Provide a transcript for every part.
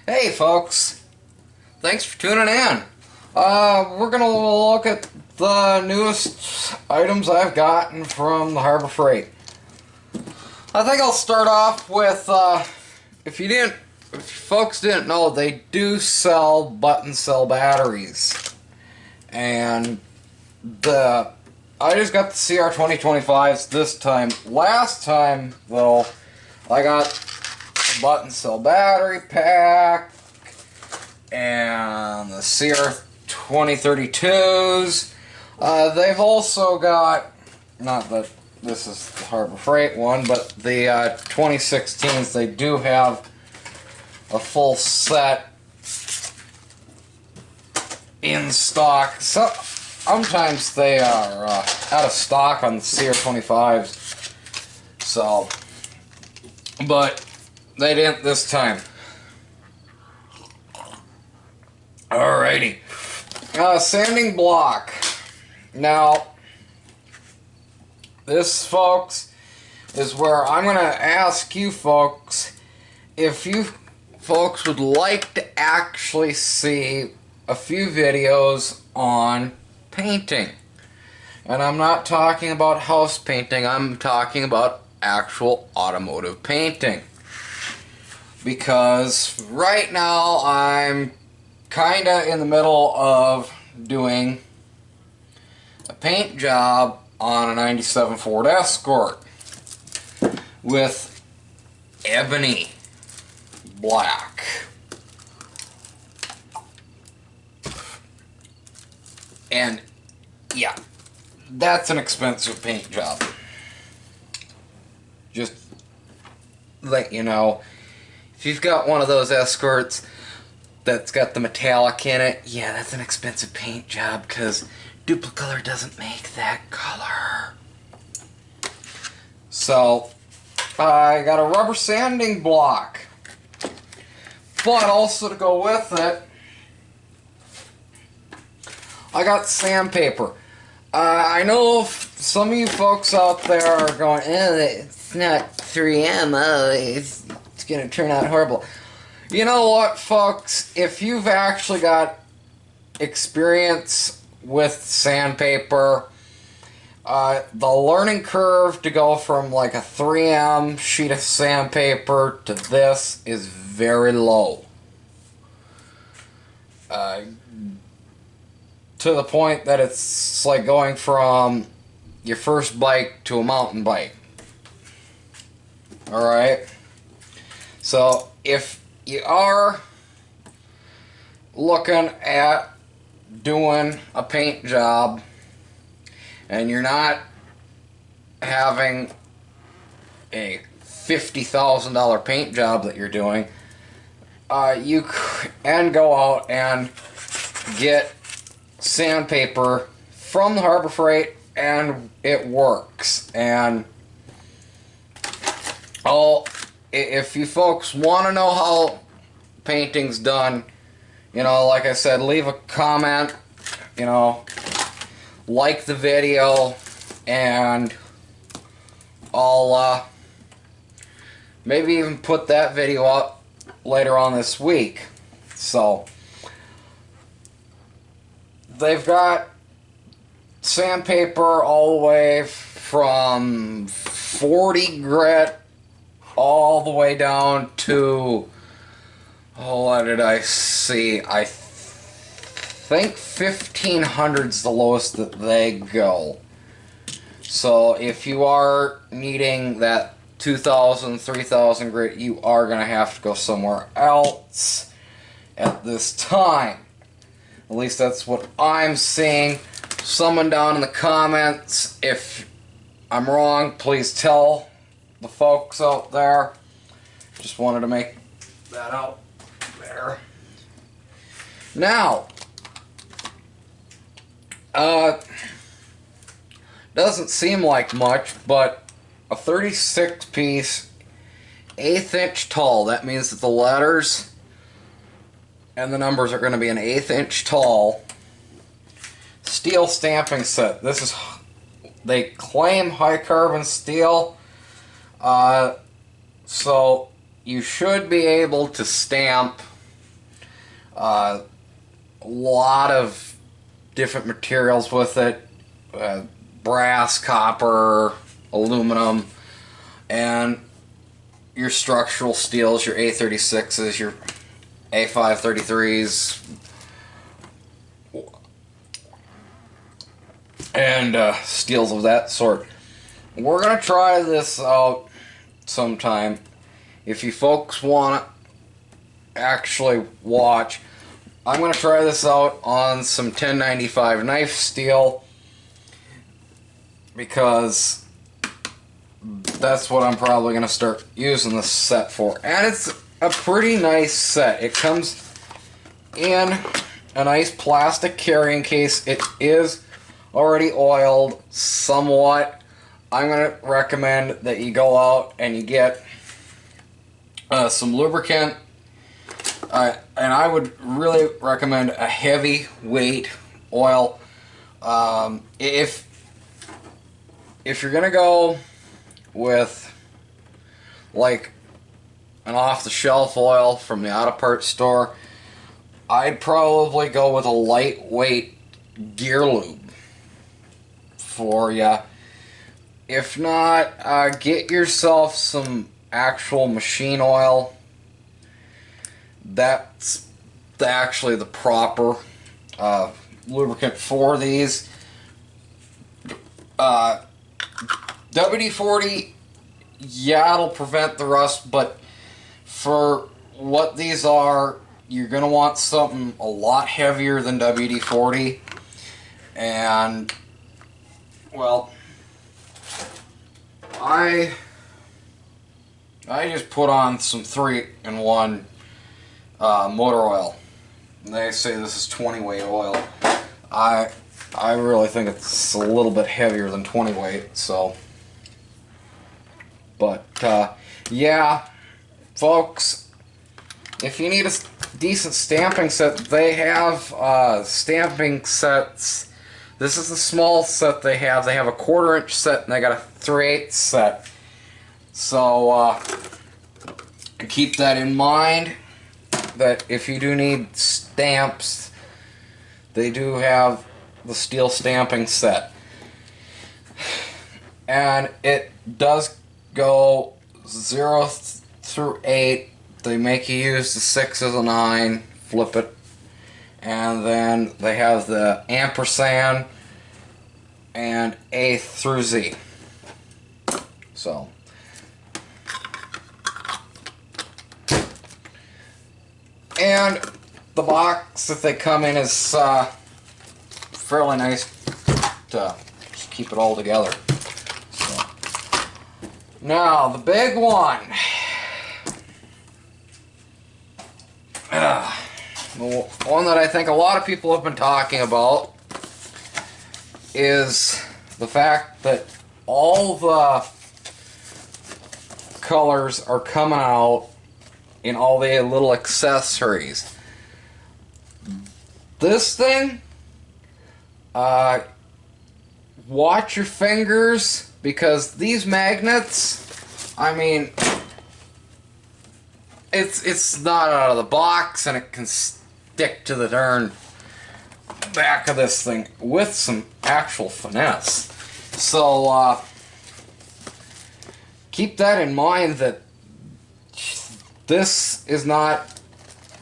Hey folks, thanks for tuning in. We're gonna look at the newest items I've gotten from the Harbor Freight. I think I'll start off with, if folks didn't know, they do sell button cell batteries. And I just got the CR 2025s this time. Last time, though, I got a button cell battery pack and the CR 2032s. They've also got, not that this is the Harbor Freight one, but the 2016s, they do have a full set in stock. So sometimes they are out of stock on the CR25s. So, but they didn't this time. Alrighty. Sanding block. Now, this, folks, is where I'm going to ask you folks if you folks would like to actually see a few videos on painting. And I'm not talking about house painting, I'm talking about actual automotive painting. Because right now I'm kinda in the middle of doing a paint job on a 97 Ford Escort with ebony black. And yeah, that's an expensive paint job. Just let you know, if you've got one of those Escorts that's got the metallic in it, yeah, that's an expensive paint job because Duplicolor doesn't make that color. So I got a rubber sanding block, but also to go with it, I got sandpaper. I know some of you folks out there are going, it's not 3M, it's going to turn out horrible. You know what, folks? If you've actually got experience with sandpaper, the learning curve to go from like a 3M sheet of sandpaper to this is very low. To the point that it's like going from your first bike to a mountain bike. Alright? So, if you are looking at doing a paint job and you're not having a $50,000 paint job that you're doing, you can go out and get sandpaper from the Harbor Freight, and it works. And if you folks want to know how painting's done, you know, like I said, leave a comment, you know, like the video, and I'll maybe even put that video up later on this week. So they've got sandpaper all the way from 40 grit all the way down to, oh, what did I see? I think 1500's the lowest that they go. So if you are needing that 2000, 3000 grit, you are going to have to go somewhere else at this time. At least that's what I'm seeing. Someone down in the comments, if I'm wrong, please tell the folks out there. Just wanted to make that out there. Now, doesn't seem like much, but a 36 piece, 1/8 inch tall. That means that the letters and the numbers are going to be an 1/8 inch tall steel stamping set. This is, they claim high carbon steel, so you should be able to stamp A lot of different materials with it. Brass, copper, aluminum, and your structural steels, your A36s, your A533s, and steels of that sort. We're going to try this out sometime. If you folks want to actually watch, I'm going to try this out on some 1095 knife steel, because that's what I'm probably going to start using this set for. And it's a pretty nice set. It comes in a nice plastic carrying case. It is already oiled somewhat. I'm going to recommend that you go out and you get some lubricant. And I would really recommend a heavy weight oil. If you're going to go with like an off-the-shelf oil from the auto parts store, I'd probably go with a lightweight gear lube for ya. If not, get yourself some actual machine oil. That's actually the proper lubricant for these. WD-40, yeah, it'll prevent the rust, but for what these are, you're going to want something a lot heavier than WD-40. And, well, I just put on some 3-in-1 motor oil. They say this is 20 weight oil. I really think it's a little bit heavier than 20 weight, so. But, yeah, folks, if you need a decent stamping set, they have stamping sets. This is the small set they have. They have a 1/4-inch set, and they got a 3/8 set. So, keep that in mind, that if you do need stamps, they do have the steel stamping set. And it does go 0 through 8. They make you use the 6 as a 9, flip it, and then they have the ampersand and A through Z. So, and the box that they come in is fairly nice to just keep it all together. So, now the big one. The one that I think a lot of people have been talking about is the fact that all the colors are coming out in all the little accessories. This thing, watch your fingers, because these magnets, I mean, it's not out of the box, and it can stick to the darn back of this thing with some actual finesse. So, keep that in mind, that this is not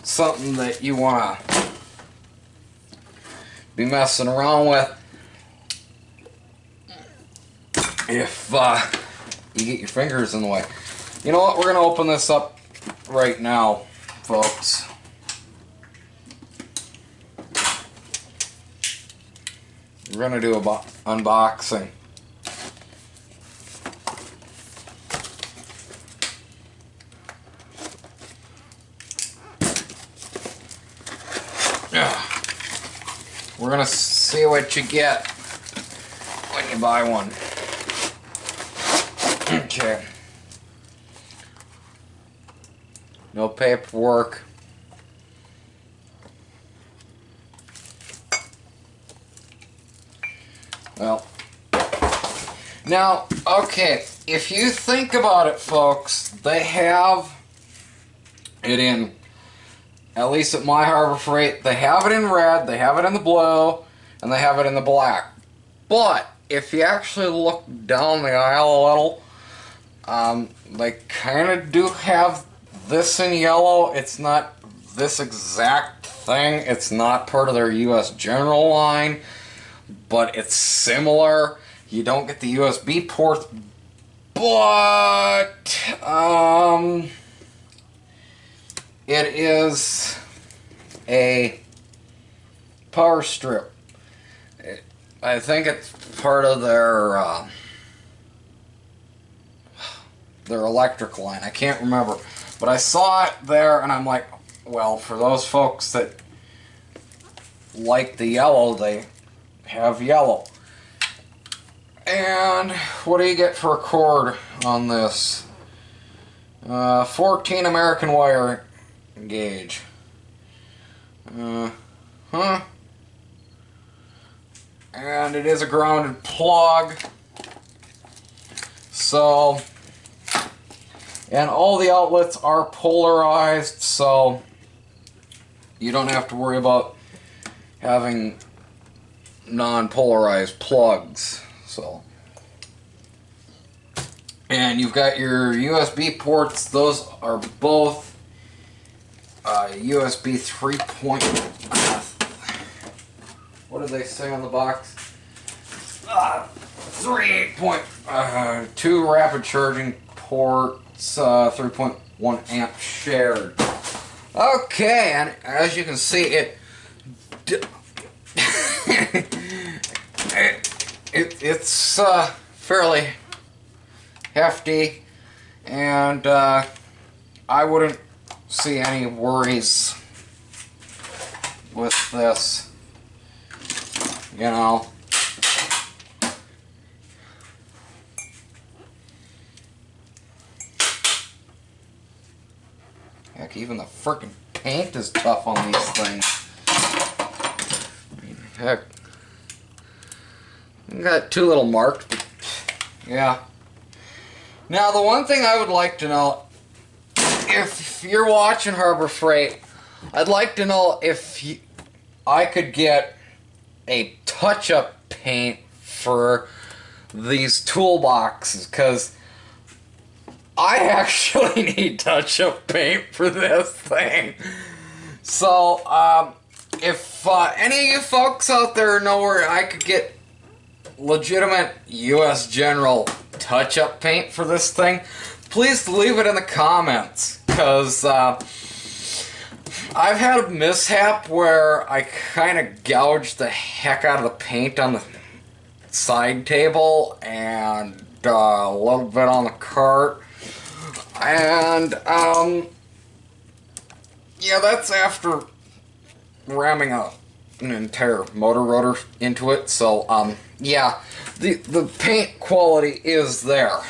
something that you want to be messing around with if you get your fingers in the way. You know what? We're going to open this up right now, folks. We're going to do a unboxing. We're going to see what you get when you buy one. Okay. No paperwork. Well, now, okay, if you think about it, folks, they have it in at least at my Harbor Freight, they have it in red, they have it in the blue, and they have it in the black. But if you actually look down the aisle a little, they kind of do have this in yellow. It's not this exact thing. It's not part of their US General line, but it's similar. You don't get the USB ports, but it is a power strip. I think it's part of their electric line. I can't remember, but I saw it there, and I'm like, well, for those folks that like the yellow, they have yellow. And what do you get for a cord on this? 14 American wire gauge. And it is a grounded plug. So, and all the outlets are polarized, so you don't have to worry about having non-polarized plugs. So, and you've got your USB ports. Those are both USB 3. What did they say on the box? 3.2 rapid charging ports, 3.1 amp shared. Okay, and as you can see, it's fairly hefty, and I wouldn't see any worries with this, you know. Heck, even the frickin' paint is tough on these things. I mean, heck. Got two little marks, but yeah. Now, the one thing I would like to know, if you're watching Harbor Freight, I'd like to know if I could get a touch-up paint for these toolboxes, because I actually need touch-up paint for this thing. So, if any of you folks out there know where I could get legitimate US General touch-up paint for this thing, please leave it in the comments, because I've had a mishap where I kind of gouged the heck out of the paint on the side table and a little bit on the cart, and yeah, that's after ramming an entire motor rotor into it. So yeah, the paint quality is there.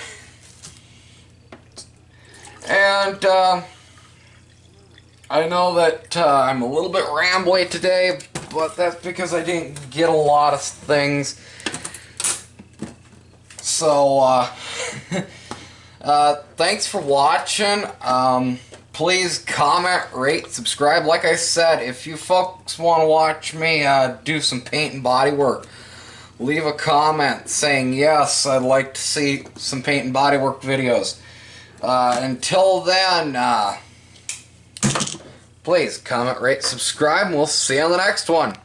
And I know that I'm a little bit rambly today, but that's because I didn't get a lot of things. So thanks for watching. Please comment, rate, subscribe. Like I said, if you folks want to watch me do some paint and body work, leave a comment saying, yes, I'd like to see some paint and body work videos. Until then, please comment, rate, subscribe, and we'll see you on the next one.